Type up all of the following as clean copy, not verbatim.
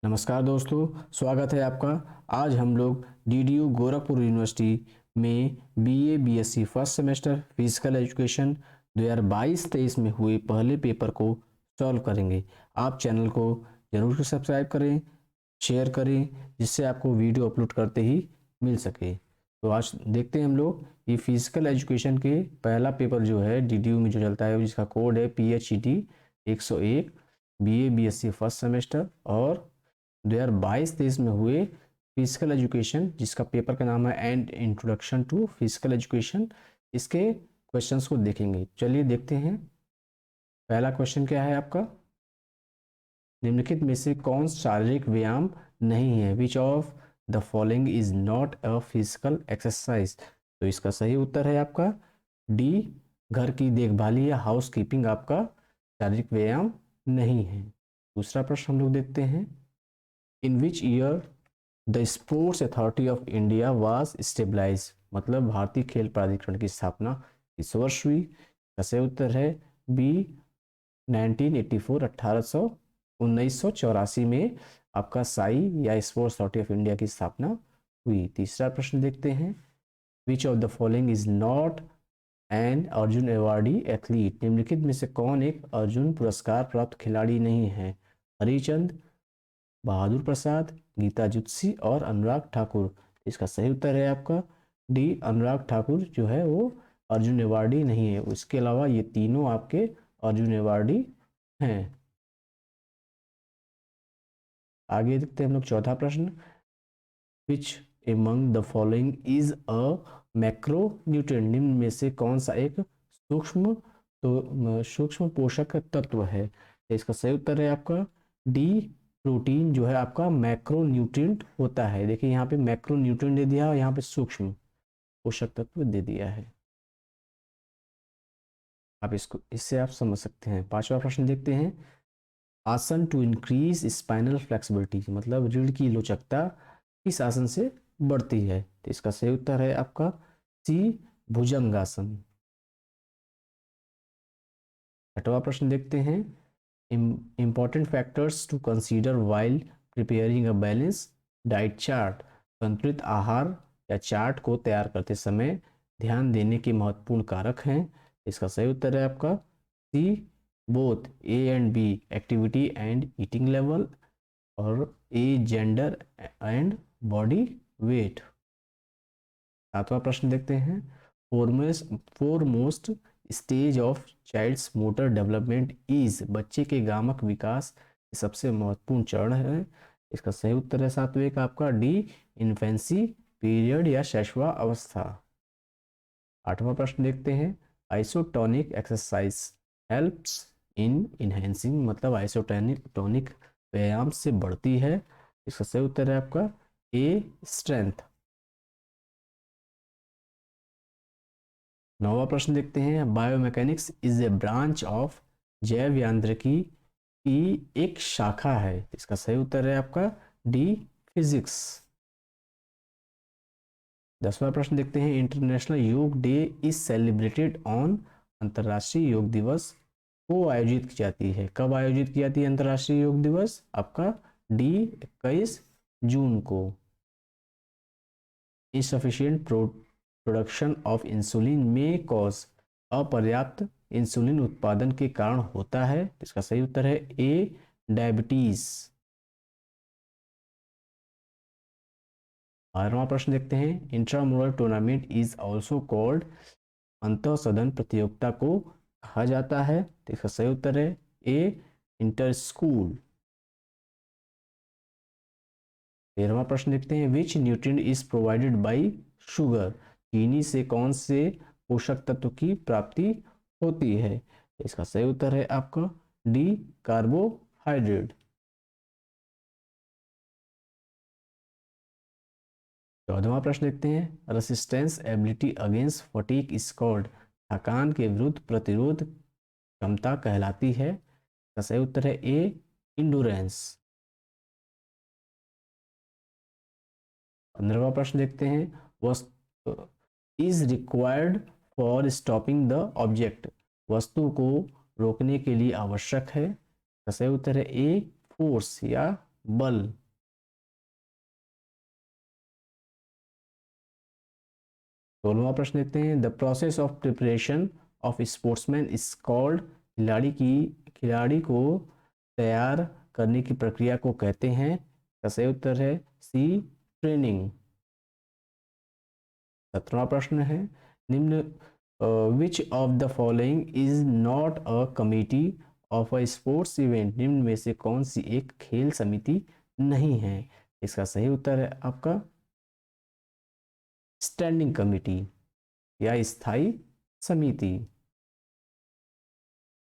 नमस्कार दोस्तों, स्वागत है आपका। आज हम लोग डीडीयू गोरखपुर यूनिवर्सिटी में BA BSc first semester physical education 2022-23 में हुए पहले पेपर को सॉल्व करेंगे। आप चैनल को जरूर सब्सक्राइब करें, शेयर करें, जिससे आपको वीडियो अपलोड करते ही मिल सके। तो आज देखते हैं हम लोग ये फिजिकल एजुकेशन के पहला पेपर जो है डीडीयू में जो चलता है, जिसका कोड है PHET 101 BA BSc first semester, और 2022-23 में हुए फिजिकल एजुकेशन, जिसका पेपर का नाम है and introduction to physical education. इसके क्वेश्चंस को देखेंगे। चलिए देखते हैं। पहला क्वेश्चन क्या है आपका, निम्नलिखित में से कौन शारीरिक व्यायाम नहीं है? Which of the following is not a physical exercise? तो इसका सही उत्तर है आपका डी, घर की देखभाल या हाउस कीपिंग आपका शारीरिक व्यायाम नहीं है। दूसरा प्रश्न हम लोग देखते हैं, in which year the sports authority of India was stabilize? मतलब भारतीय खेल प्राधिकरण की स्थापना किस वर्ष हुई? इसका सही उत्तर है बी 1984, 1984 में आपका साई या स्पोर्ट्स अथॉरिटी ऑफ इंडिया की स्थापना हुई। तीसरा प्रश्न देखते हैं, विच of the following is not an Arjun awardee athlete? निम्नलिखित में से कौन एक अर्जुन पुरस्कार प्राप्त खिलाड़ी नहीं है? हरिचंद, बहादुर प्रसाद, गीता जुत्सी और अनुराग ठाकुर। इसका सही उत्तर है आपका डी, अनुराग ठाकुर जो है वो अर्जुन अवार्डी नहीं है। उसके अलावा ये तीनों आपके अर्जुन अवार्डी हैं। आगे देखते हैं हम लोग चौथा प्रश्न, which among the following is a macro nutrient? निम्न में से कौन सा एक सूक्ष्म पोषक तत्व है? इसका सही उत्तर है आपका डी, प्रोटीन जो है आपका मैक्रो न्यूट्रिएंट होता है। देखिए यहाँ पे मैक्रो न्यूट्रिएंट दे दिया और यहाँ पे सूक्ष्म पोषक तत्व दे दिया है। आप इसको इससे आप समझ सकते हैं। पांचवा प्रश्न देखते हैं, आसन टू इंक्रीज स्पाइनल फ्लेक्सिबिलिटी, मतलब रीढ़ की लोचकता किस आसन से बढ़ती है? तो इसका सही उत्तर है आपका सी, भुजंगासन। छठवां प्रश्न देखते हैं, important factors to consider while preparing a balance diet chart? संतुलित आहार या चार्ट को तैयार करते समय ध्यान देने के महत्वपूर्ण कारक हैं। इसका सही उत्तर है आपका C, both A and B, activity and eating level, और A, gender and body weight. सातवां प्रश्न देखते हैं, foremost stage of child's motor development is? बच्चे के गामक विकास सबसे महत्वपूर्ण चरण है। इसका सही उत्तर है सातवें का आपका डी, इन्फेंसी पीरियड या शैशवा अवस्था। आठवां प्रश्न देखते हैं, isotonic exercise helps in enhancing, मतलब आइसोटोनिक व्यायाम से बढ़ती है। इसका सही उत्तर है आपका ए, स्ट्रेंथ। नौवां प्रश्न देखते हैं, biomechanics is a branch of, जैव यांत्रिकी की एक शाखा है। इसका सही उत्तर है आपका डी, फिजिक्स। 10वां प्रश्न देखते हैं, इंटरनेशनल योग डे इज सेलिब्रेटेड ऑन? अंतर्राष्ट्रीय योग दिवस को आयोजित की जाती है। कब आयोजित की जाती है अंतर्राष्ट्रीय योग दिवस? आपका डी, 21 जून को। इनसफिशिएंट प्रोडक्शन ऑफ इंसुलिन में कॉज, अपर्याप्त इंसुलिन उत्पादन के कारण होता है। इसका सही उत्तर है ए, डायबिटीज। 12वां प्रश्न देखते हैं, intramural tournament is also called? अंतः सदन प्रतियोगिता को कहा जाता है। तो इसका सही उत्तर है ए, इंटर स्कूल। 13वां प्रश्न देखते हैं, विच nutrient is provided by sugar? चीनी से कौन से पोषक तत्व की प्राप्ति होती है? इसका सही उत्तर है आपका डी, कार्बोहाइड्रेट। 14वां प्रश्न देखते हैं, resistance ability against fatigue is called? थकान के विरुद्ध प्रतिरोध क्षमता कहलाती है। इसका सही उत्तर है ए, इंडोरेंस। 15वां प्रश्न देखते हैं, वस्तु is required for stopping the object? वस्तु को रोकने के लिए आवश्यक है। इसका सही उत्तर है ए, फोर्स या बल। 16वां प्रश्न देखते हैं, the process of preparation of sportsman is called, खिलाड़ी को तैयार करने की प्रक्रिया को कहते हैं। का सही उत्तर है सी, ट्रेनिंग। 17वां प्रश्न है, निम्न विच of the following is not a committee of a sports event, निम्न में से कौन सी एक खेल समिति नहीं है। इसका सही उत्तर है आपका स्टैंडिंग कमिटी या स्थायी समिति।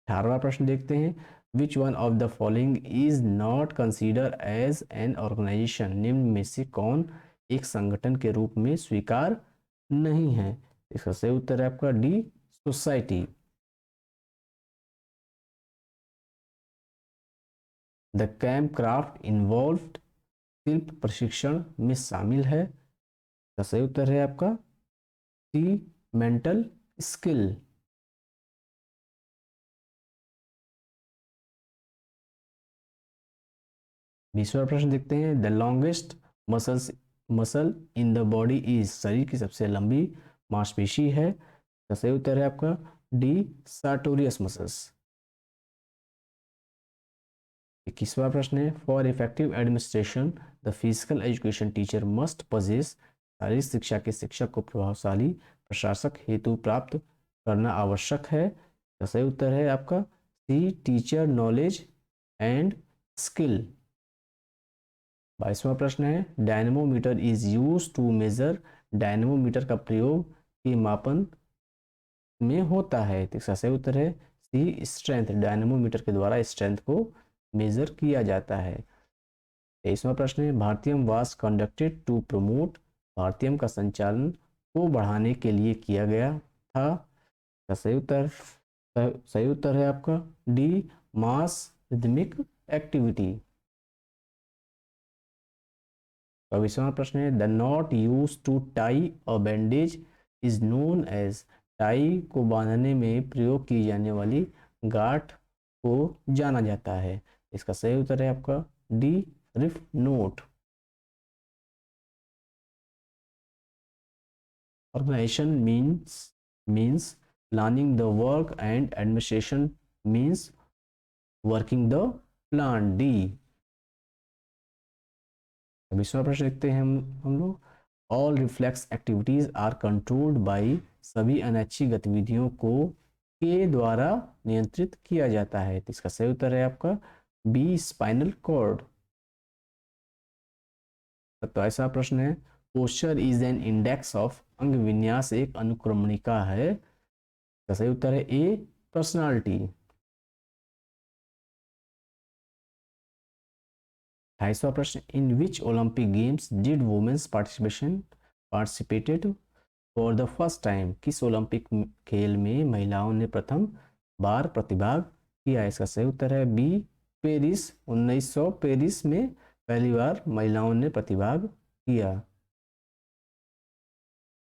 18वां प्रश्न देखते हैं, which one of the following is not consider as an organization, निम्न में से कौन एक संगठन के रूप में स्वीकार नहीं है। इसका सही उत्तर है आपका D, society. The camp craft involved शिल्प प्रशिक्षण में शामिल है। इसका सही उत्तर है आपका सी, मेंटल स्किल। 20वां प्रश्न देखते हैं, the longest muscle in the body is, शरीर की सबसे लंबी मांसपेशी है। तो सही उत्तर है आपका डी, सार्टोरियस मसल्स। 21वां प्रश्न है, for effective administration the physical education teacher must possess, शारीरिक शिक्षा के शिक्षक को प्रभावशाली प्रशासक हेतु प्राप्त करना आवश्यक है। तो सही उत्तर है आपका C, teacher knowledge and skill. 22वां प्रश्न है, dynamometer is use to measure, dynamometer का प्रयोग के मापन में होता है। तो इसका सही उत्तर है सी, स्ट्रेंथ, डायनेमोमीटर के द्वारा स्ट्रेंथ को मेजर किया जाता है। 23वां प्रश्न है, भारतीयम वाज कंडक्टेड टू प्रमोट, भारतीयम का संचालन को बढ़ाने के लिए किया गया था। इसका सही उत्तर है आपका डी, मास रिदमिक एक्टिविटी। 24वां प्रश्न है, the knot use to tie a bandage is known as, tie को बांधने में प्रयोग की जाने वाली गांठ को जाना जाता है। इसका सही उत्तर है आपका D, ref note. Organization means planning the work and administration means working the plan, D. 26वां प्रश्न देखते हैं हम लोग, all reflex activities are controlled by, सभी अनैच्छिक गतिविधियों को के द्वारा नियंत्रित किया जाता है। तो इसका सही उत्तर है आपका बी, स्पाइनल कॉर्ड। 27वां प्रश्न है, posture is an index of, अंग विन्यास एक अनुक्रमणिका है। इसका सही उत्तर है ए, पर्सनालिटी। 28वां प्रश्न, in which Olympic games did women's participated for the first time, किस ओलंपिक खेल में महिलाओं ने प्रथम बार प्रतिभाग किया। इसका सही उत्तर है बी, पेरिस, 1900 पेरिस में पहली बार महिलाओं ने प्रतिभाग किया।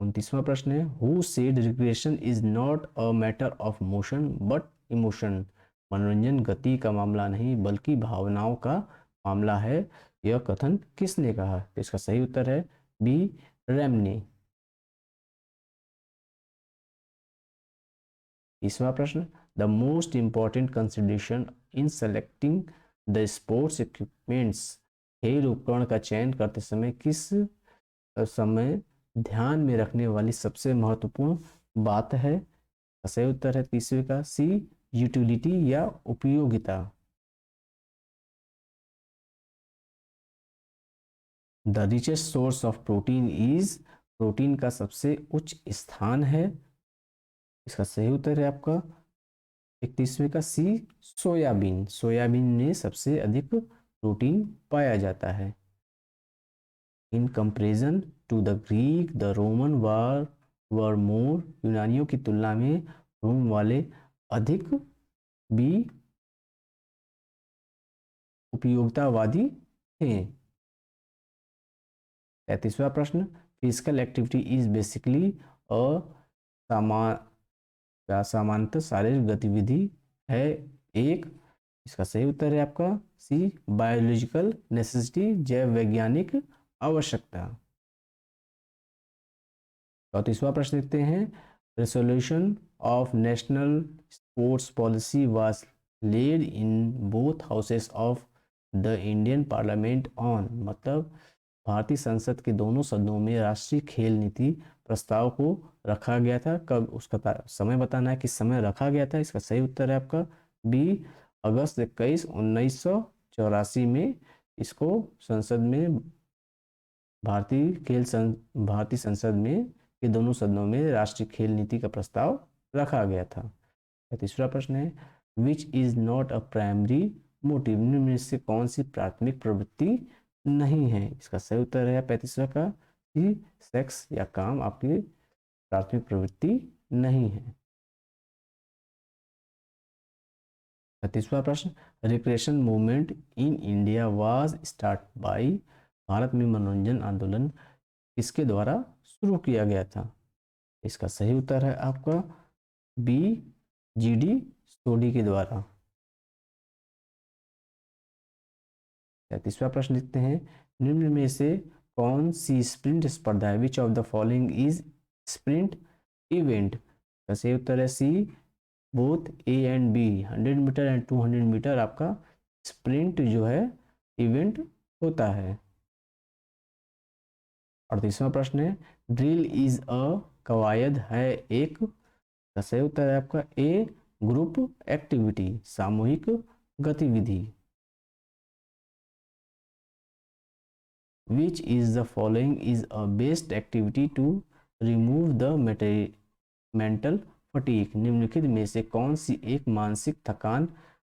29वां प्रश्न है, who said recreation is not a matter of motion but emotion, मनोरंजन गति का मामला नहीं बल्कि भावनाओं का मामला है, यह कथन किसने कहा। तो इसका सही उत्तर है बी, रेमने। 30वां प्रश्न, the most important consideration in selecting the sports equipments, खेल उपकरण का चयन करते समय किस समय ध्यान में रखने वाली सबसे महत्वपूर्ण बात है। सही उत्तर है तीसरे का सी, यूटिलिटी या उपयोगिता। The richest source of protein is, protein का सबसे उच्च स्थान है। इसका सही उत्तर है आपका 31वें का सी, सोयाबीन, सोयाबीन में सबसे अधिक प्रोटीन पाया जाता है। In comparison to the Greek the Roman were more, यूनानियों की तुलना में रोम वाले अधिक भी उपयोगितावादी थे। 33वां प्रश्न, फिजिकल एक्टिविटी इज बेसिकली अ सामान्यतः शारीरिक गतिविधि है एक इसका सही उत्तर है आपका सी, बायोलॉजिकल नेसेसिटी, जैव वैज्ञानिक आवश्यकता। 34वां प्रश्न देखते हैं, resolution of national sports policy was laid in both houses of the Indian parliament on, मतलब भारतीय संसद के दोनों सदनों में राष्ट्रीय खेल नीति प्रस्ताव को रखा गया था। कब, उसका समय बताना है, किस समय रखा गया था। इसका सही उत्तर है आपका बी, अगस्त 21, 1984 में इसको संसद में भारतीय संसद में के दोनों सदनों में राष्ट्रीय खेल नीति का प्रस्ताव रखा गया था। तीसरा प्रश्न है, which is not a primary motive, निम्न में से कौन सी प्राथमिक प्रवृत्ति नहीं है। इसका सही उत्तर है 35वां का कि सेक्स या काम आपकी प्राथमिक प्रवृत्ति नहीं है। 36वां प्रश्न, recreation movement in India was start by, Bharat में मनोरंजन आंदोलन किसके द्वारा शुरू किया गया था। इसका सही उत्तर है आपका बी, जीडी सोडी के द्वारा। 37वां प्रश्न लिखते हैं, निम्न में से कौन सी स्प्रिंट स्पर्धा है, which of the following is sprint event. इसका सही उत्तर है C, both A and B, 100 metre and 200 metre आपका स्प्रिंट जो है इवेंट होता है। 38वां प्रश्न है, ड्रिल इज अ कवायद है एक, का सही उत्तर है आपका ए, ग्रुप एक्टिविटी, सामूहिक गतिविधि। Which is the following is a best activity to remove the mental fatigue, निम्नलिखित में से कौन सी एक मानसिक थकान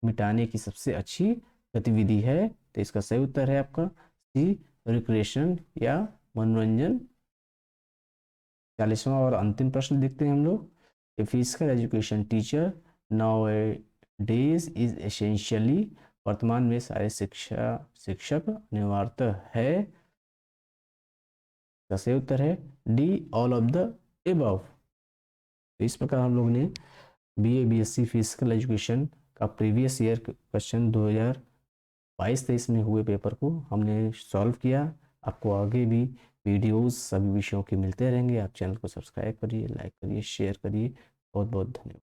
मिटाने की सबसे अच्छी गतिविधि है। तो इसका सही उत्तर है आपका सी, रिक्रिएशन या मनोरंजन। 40वां और अंतिम प्रश्न देखते हैं हम लोग, a physical education teacher now days is essentially, वर्तमान में सारे शिक्षक अनिवार्यतः है। इसका सही उत्तर है D, all of the above. तो इस प्रकार हम लोग ने बीए बीएससी फिजिकल एजुकेशन का प्रीवियस ईयर क्वेश्चन 2022-23 में हुए पेपर को हमने सॉल्व किया। आपको आगे भी वीडियोस सभी विषयों के मिलते रहेंगे। आप चैनल को सब्सक्राइब करिए, लाइक करिए, शेयर करिए। बहुत बहुत धन्यवाद।